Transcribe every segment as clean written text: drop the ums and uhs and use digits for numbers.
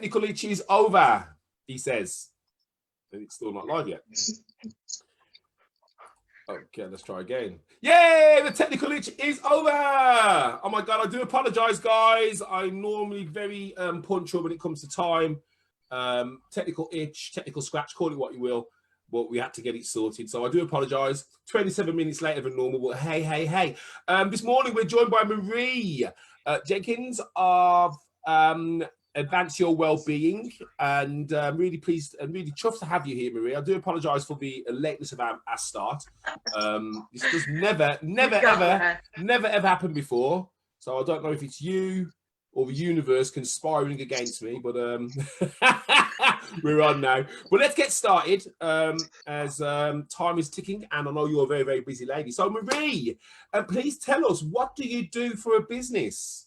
technical itch is over, he says. And it's still not live yet. Okay, let's try again. Yay! The technical itch is over. Oh my God, I do apologize, guys. I'm normally very punctual when it comes to time. Technical itch, technical scratch, call it what you will. But we had to get it sorted. So I do apologize. 27 minutes later than normal. But hey. This morning we're joined by Marie Jenkins of Advance Your Wellbeing, and really pleased and really chuffed to have you here, Marie. I do apologise for the lateness of our start. This does never ever happened before, so I don't know if it's you or the universe conspiring against me, but we're on now. But let's get started as time is ticking, and I know you're a very, very busy lady. So Marie, please tell us, what do you do for a business?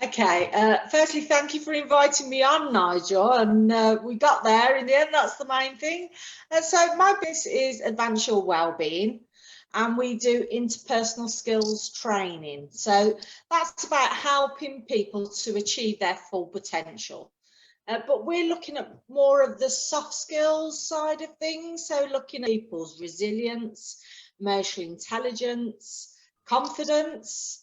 Okay, firstly, thank you for inviting me on, Nigel, and we got there in the end. That's the main thing. So my business is Advance Your Wellbeing, and we do interpersonal skills training. So that's about helping people to achieve their full potential. But we're looking at more of the soft skills side of things. So looking at people's resilience, emotional intelligence, confidence,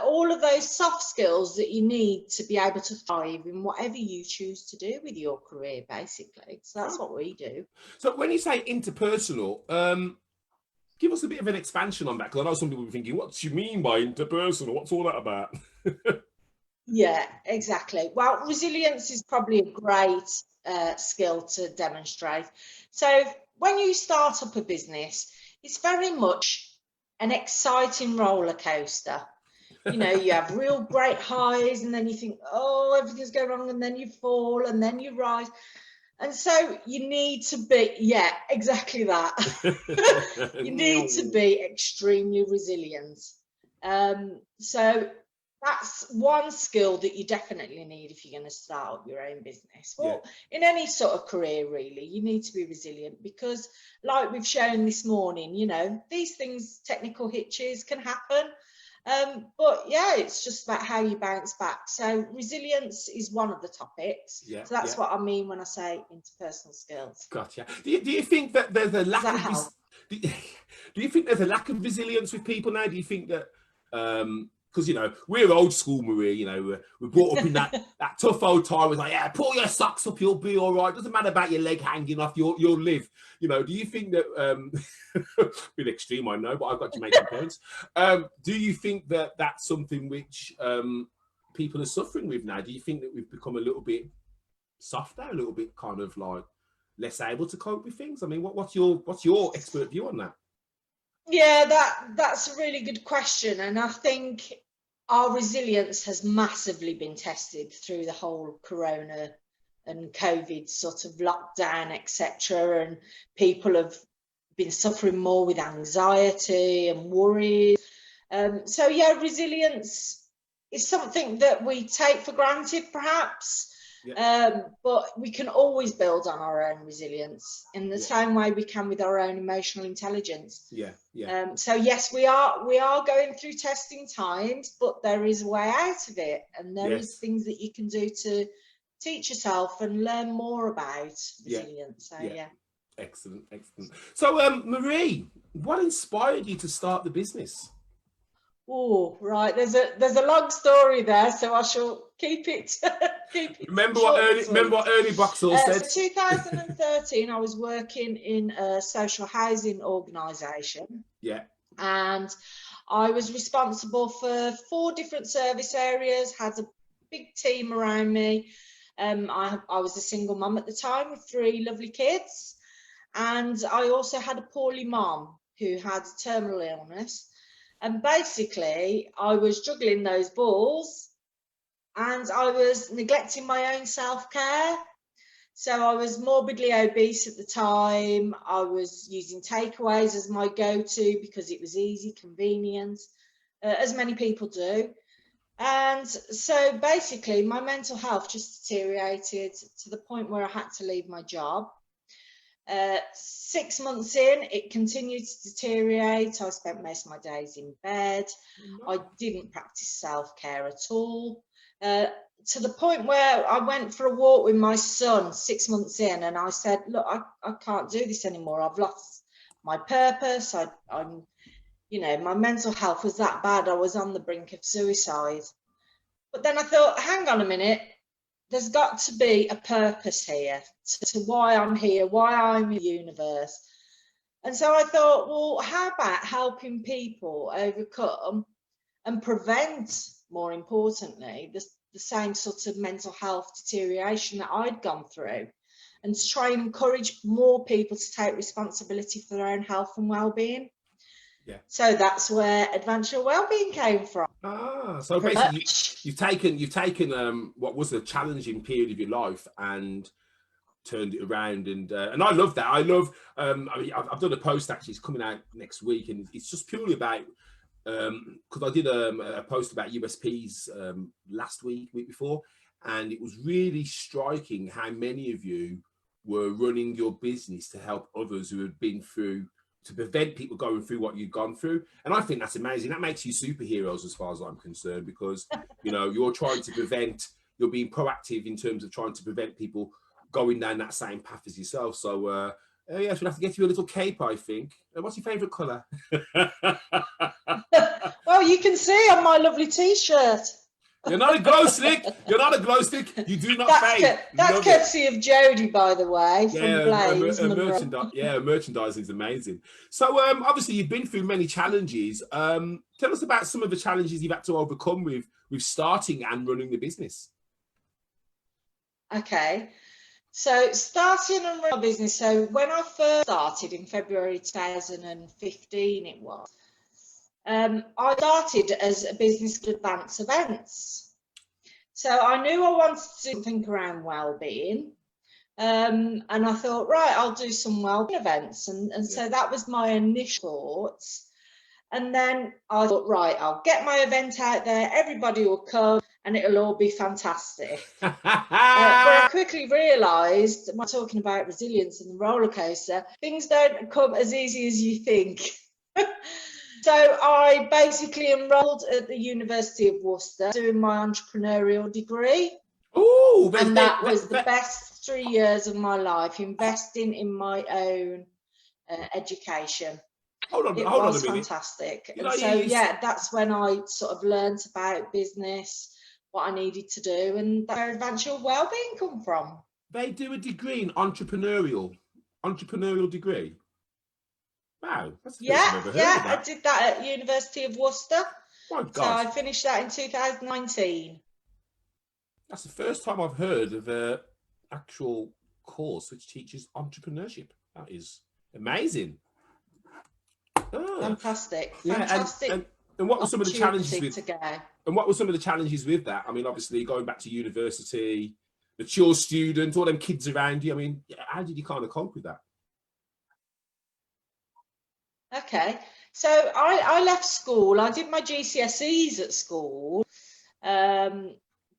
all of those soft skills that you need to be able to thrive in whatever you choose to do with your career, basically. So that's what we do. So when you say interpersonal, give us a bit of an expansion on that, because I know some people will be thinking, what do you mean by interpersonal? What's all that about? Yeah, exactly. Well, resilience is probably a great skill to demonstrate. So when you start up a business, it's very much an exciting roller coaster. You know, you have real great highs, and then you think, oh, everything's going wrong, and then you fall, and then you rise. And so you need to be, yeah, exactly that. You need to be extremely resilient. So that's one skill that you definitely need if you're going to start up your own business. Well, in any sort of career, really, you need to be resilient, because like we've shown this morning, you know, these things, technical hitches can happen. But yeah, it's just about how you bounce back. So resilience is one of the topics. So that's what I mean when I say interpersonal skills. Gotcha. Do you think that there's a lack of do you think there's a lack of resilience with people now? Do you think that because you know, we're old school, Marie, you know, we're brought up in that tough old time. It's like, yeah, pull your socks up, you'll be all right. Doesn't matter about your leg hanging off, you'll live. You know, do you think that a bit extreme, I know, but I've got Jamaican parents. Do you think that that's something which people are suffering with now? Do you think that we've become a little bit softer, a little bit kind of like less able to cope with things? I mean, what's your expert view on that? Yeah, that's a really good question, and I think our resilience has massively been tested through the whole corona and COVID sort of lockdown, etc. And people have been suffering more with anxiety and worries. So yeah, resilience is something that we take for granted, perhaps. But we can always build on our own resilience in the same way we can with our own emotional intelligence. So yes, we are going through testing times, but there is a way out of it, and there is things that you can do to teach yourself and learn more about resilience. So yeah. Excellent. So Marie, what inspired you to start the business? Oh, right. There's a long story there, so I shall keep it. Remember what Ernie Boxall said. So 2013, I was working in a social housing organisation. And I was responsible for 4 different service areas. Had a big team around me. I was a single mum at the time with 3 lovely kids, and I also had a poorly mum who had terminal illness. And basically, I was juggling those balls, and I was neglecting my own self-care. So I was morbidly obese at the time. I was using takeaways as my go-to because it was easy, convenient, as many people do. And so basically, my mental health just deteriorated to the point where I had to leave my job. 6 months in, it continued to deteriorate. I spent most of my days in bed. I didn't practice self-care at all. to the point where I went for a walk with my son 6 months in, and I said, look, I can't do this anymore. I've lost my purpose. I'm, you know, my mental health was that bad. I was on the brink of suicide. But then I thought, hang on a minute, there's got to be a purpose here to why I'm here, why I'm in the universe. And so I thought, well, how about helping people overcome and prevent, more importantly, the same sort of mental health deterioration that I'd gone through, and to try and encourage more people to take responsibility for their own health and well-being. Yeah. So that's where Adventure Wellbeing came from. Ah, so basically you've taken what was a challenging period of your life and turned it around, and I love that. I love I mean, I've done a post actually, it's coming out next week, and it's just purely about because I did a post about USPs last week before, and it was really striking how many of you were running your business to help others who had been through, to prevent people going through what you've gone through. And I think that's amazing. That makes you superheroes as far as I'm concerned, because, you know, you're trying to prevent, you're being proactive in terms of trying to prevent people going down that same path as yourself. So, yes, we'll have to get you a little cape, I think. What's your favourite colour? Well, you can see on my lovely T-shirt. You're not a glow stick. You're not a glow stick. You do not fade. That's courtesy of Jodie, by the way, from Blaze. Merchandising is amazing. So, obviously, you've been through many challenges. Tell us about some of the challenges you've had to overcome with starting and running the business. Okay. So, starting and running a business. So, when I first started in February 2015, it was. I started as a business to advance events. So I knew I wanted to do something around wellbeing. And I thought, right, I'll do some wellbeing events. And so that was my initial thoughts. And then I thought, right, I'll get my event out there, everybody will come, and it'll all be fantastic. But I quickly realised, when talking about resilience and the roller coaster, things don't come as easy as you think. So I basically enrolled at the University of Worcester doing my entrepreneurial degree. Ooh, and that was the best 3 years of my life, investing in my own education. Hold on a minute. It was fantastic. And so, yeah, that's when I sort of learned about business, what I needed to do, and that's where Adventure Wellbeing come from. They do a degree in entrepreneurial degree. Wow, that's the first time I've ever heard of that. I did that at University of Worcester. My God. So I finished that in 2019. That's the first time I've heard of an actual course which teaches entrepreneurship. That is amazing. Fantastic. Yeah, fantastic. And what were some of the challenges with to go. And what were some of the challenges with that? I mean, obviously going back to university, mature student, all them kids around you. I mean, how did you kind of cope with that? Okay, so I left school. I did my GCSEs at school, but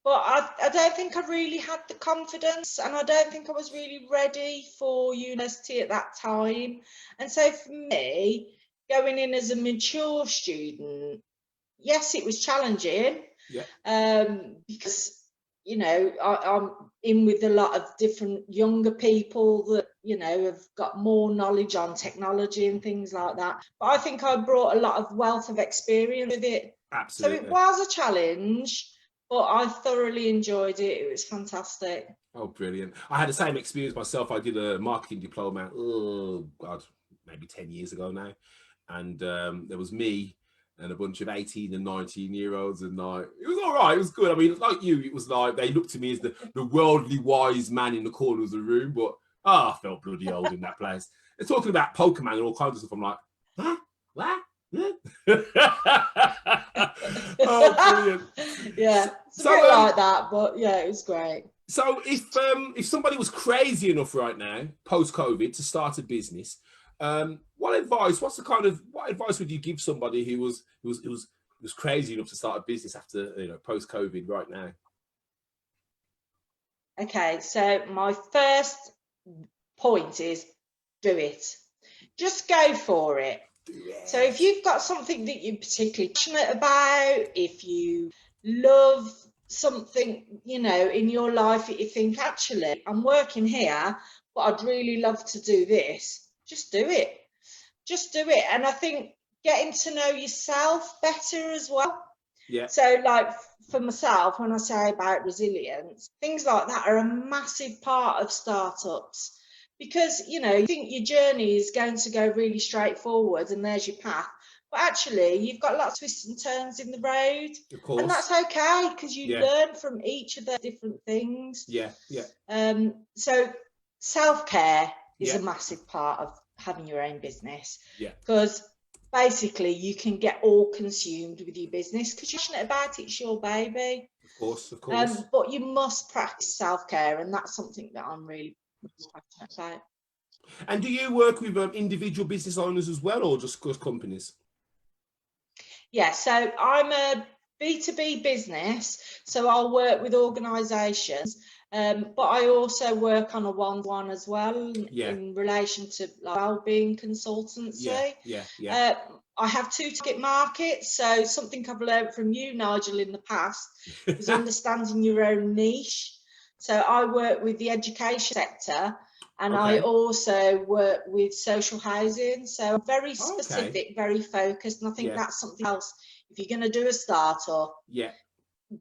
I don't think I really had the confidence, and I don't think I was really ready for university at that time. And so for me, going in as a mature student, yes, it was challenging. Yeah. Because, you know, I'm in with a lot of different younger people that, you know, have got more knowledge on technology and things like that. But I think I brought a lot of wealth of experience with it. Absolutely. So it was a challenge, but I thoroughly enjoyed it. It was fantastic. Oh, brilliant. I had the same experience myself. I did a marketing diploma, oh, God, maybe 10 years ago now. And there was me and a bunch of 18 and 19-year-olds, and like, it was all right, it was good. I mean, like you, it was like they looked to me as the worldly wise man in the corner of the room, but I felt bloody old in that place. They're talking about Pokemon and all kinds of stuff. I'm like, huh? What? Oh, brilliant. Yeah, it's a bit like that, but yeah, it was great. So if somebody was crazy enough right now, post-COVID, to start a business, what advice would you give somebody who was crazy enough to start a business after, you know, post-COVID right now? Okay, so my first point is do it. Just go for it. So if you've got something that you're particularly passionate about, if you love something, you know, in your life that you think, actually, I'm working here, but I'd really love to do this, just do it. Just do it. And I think getting to know yourself better as well. Yeah. So, like for myself, when I say about resilience, things like that are a massive part of startups, because, you know, you think your journey is going to go really straightforward and there's your path, but actually you've got lots of twists and turns in the road. Of course. And that's okay, because you learn from each of the different things. Yeah, yeah. So self-care is a massive part of having your own business. Yeah. Because basically you can get all consumed with your business because you're passionate about it, it's your baby. Of course, of course. But you must practice self-care, and that's something that I'm really passionate about. And do you work with individual business owners as well, or just companies? Yeah, so I'm a B2B business, so I'll work with organisations, but I also work on a one-to-one as well in relation to like wellbeing consultancy. I have two target markets, so something I've learned from you, Nigel, in the past is understanding your own niche. So I work with the education sector, and I also work with social housing. So very specific, very focused. And I think that's something else. If you're going to do a startup,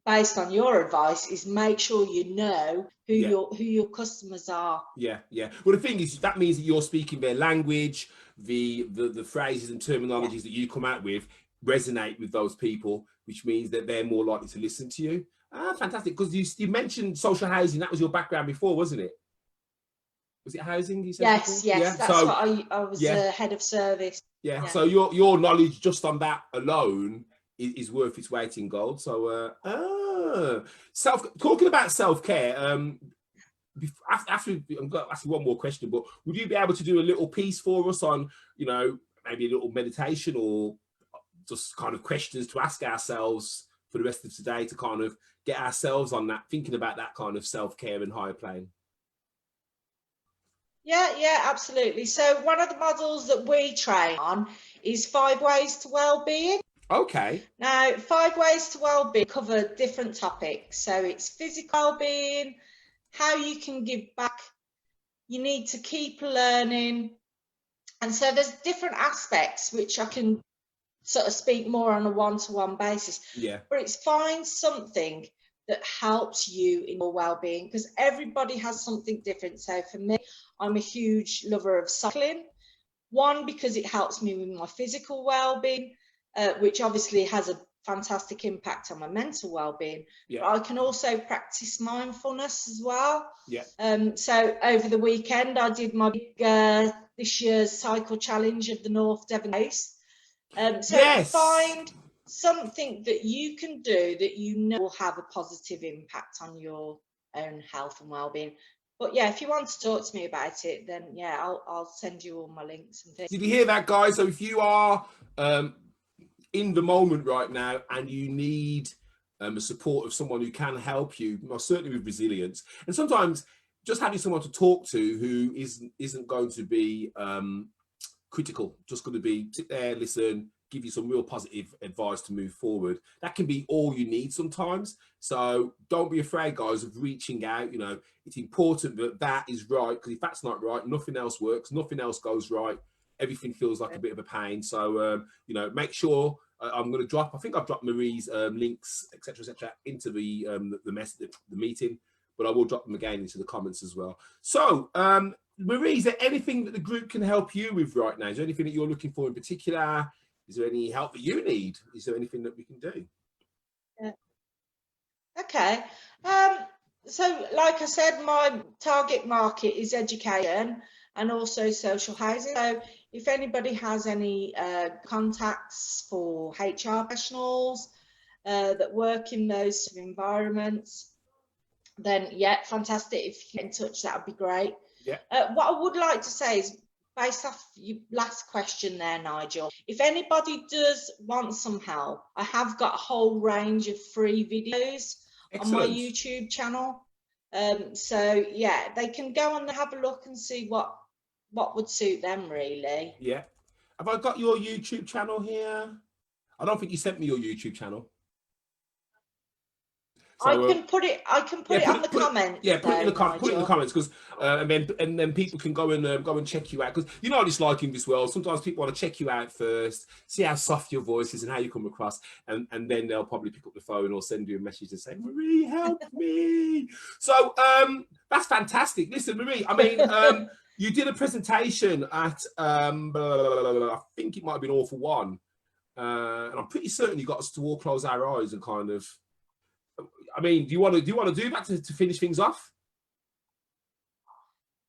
based on your advice, is make sure you know who your customers are. Yeah. Well, the thing is, that means that you're speaking their language, the phrases and terminologies that you come out with resonate with those people, which means that they're more likely to listen to you. Ah, fantastic. Because you mentioned social housing. That was your background before, wasn't it? Was it housing? You said yes. That's what I was head of service. Yeah. So your knowledge just on that alone is worth its weight in gold. So talking about self-care, after I'm going to ask you one more question, but would you be able to do a little piece for us on, you know, maybe a little meditation or just kind of questions to ask ourselves for the rest of today to kind of get ourselves on that, thinking about that kind of self-care and higher plane? Yeah, absolutely. So one of the models that we train on is 5 ways to well-being. Okay. Now, 5 ways to well-being cover different topics. So it's physical well-being, how you can give back, you need to keep learning. And so there's different aspects which I can sort of speak more on a one-to-one basis. Yeah. But it's find something that helps you in your well-being, because everybody has something different. So for me, I'm a huge lover of cycling. One, because it helps me with my physical well-being, which obviously has a fantastic impact on my mental well-being. Yeah. But I can also practice mindfulness as well. Yeah. So over the weekend, I did my big, this year's cycle challenge of the North Devon Coast. Find something that you can do that you know will have a positive impact on your own health and well-being. But yeah, if you want to talk to me about it, then yeah, I'll send you all my links and things. Did you hear that, guys? So if you are in the moment right now and you need the support of someone who can help you, most certainly with resilience, and sometimes just having someone to talk to who isn't going to be critical, just going to be sit there, listen, give you some real positive advice to move forward. That can be all you need sometimes. So don't be afraid, guys, of reaching out. You know, it's important that that is right, because if that's not right, nothing else works, nothing else goes right. Everything feels like a bit of a pain. So, you know, make sure I'm going to drop, I think I've dropped Marie's links, etc., into the meeting, but I will drop them again into the comments as well. So, Marie, is there anything that the group can help you with right now? Is there anything that you're looking for in particular? Is there any help that you need? Is there anything that we can do? Yeah. Okay. So like I said, my target market is education and also social housing. So if anybody has any contacts for HR professionals that work in those sort of environments, then yeah, fantastic. If you get in touch, that would be great. Yeah. What I would like to say is, based off your last question there, Nigel, if anybody does want some help, I have got a whole range of free videos on my YouTube channel. So yeah, they can go and have a look and see what would suit them, really. Yeah. Have I got your YouTube channel here? I don't think you sent me your YouTube channel. So, I can put it on the comments. Yeah, put it in the Nigel. comments, because and then people can go and check you out, because you know what it's like in this world. Sometimes people want to check you out first, see how soft your voice is and how you come across, and then they'll probably pick up the phone or send you a message and say, Marie, help me. So that's fantastic. Listen, Marie, I mean, you did a presentation at I think it might have been All for One, and I'm pretty certain you got us to all close our eyes and kind of. I mean, do you want to do that to finish things off?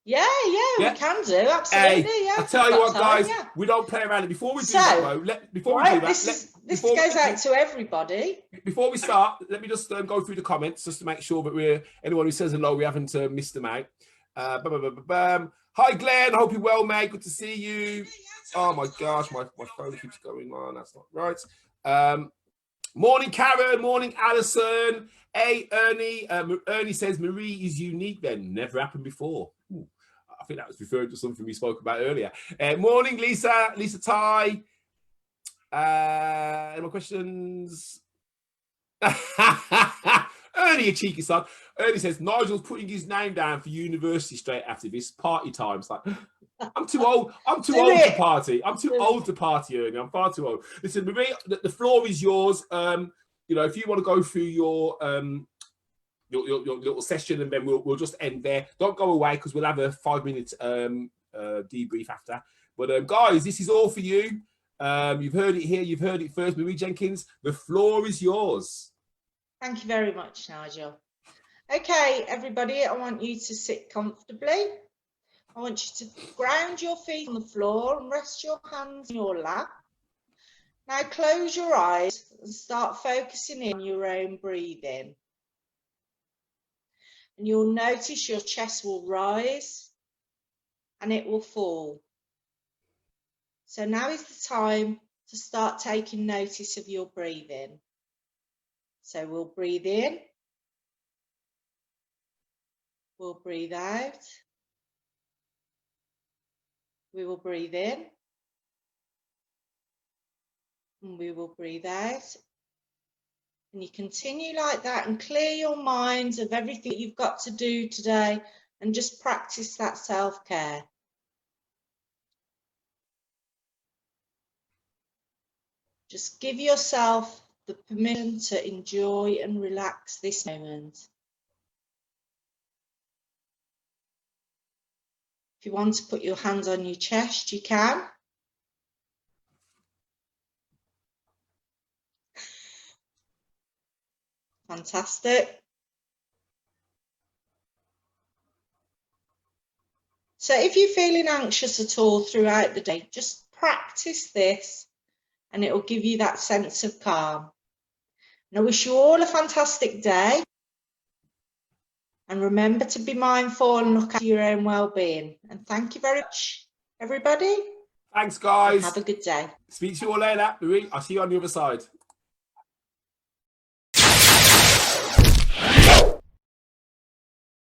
Yeah, we can do, absolutely. Hey, yeah, I tell you what, guys, yeah. we don't play around. Before we do that, this goes out to everybody. Before we start, let me just go through the comments just to make sure that anyone who says hello, we haven't missed them out. Hi, Glenn. I hope you're well, mate. Good to see you. Oh my gosh, my phone keeps going on. That's not right. Morning, Karen. Morning, Alison. Hey, Ernie. Ernie says Marie is unique. Then never happened before. Ooh, I think that was referring to something we spoke about earlier. Morning, Lisa. Lisa Ty. Any more questions? Ernie, a cheeky son. Ernie says Nigel's putting his name down for university straight after this. Party time. It's like, I'm too old. I'm too old to party. I'm too old to party, Ernie. I'm far too old. Listen, Marie, the floor is yours. You know, if you want to go through your little session, and then we'll just end there. Don't go away, because we'll have a 5-minute debrief after. But guys, this is all for you. You've heard it here. You've heard it first. Marie Jenkins, the floor is yours. Thank you very much, Nigel. Okay, everybody, I want you to sit comfortably. I want you to ground your feet on the floor and rest your hands in your lap. Now close your eyes and start focusing in on your own breathing. And you'll notice your chest will rise and it will fall. So now is the time to start taking notice of your breathing. So we'll breathe in. We'll breathe out. We will breathe in. And we will breathe out. And you continue like that and clear your minds of everything you've got to do today, and just practice that self-care. Just give yourself the permission to enjoy and relax this moment. If you want to put your hands on your chest, you can. Fantastic. So if you're feeling anxious at all throughout the day, just practice this and it will give you that sense of calm. And I wish you all a fantastic day. And remember to be mindful and look after your own well-being. And thank you very much, everybody. Thanks, guys. Have a good day. Speak to you all later, Marie. I'll see you on the other side.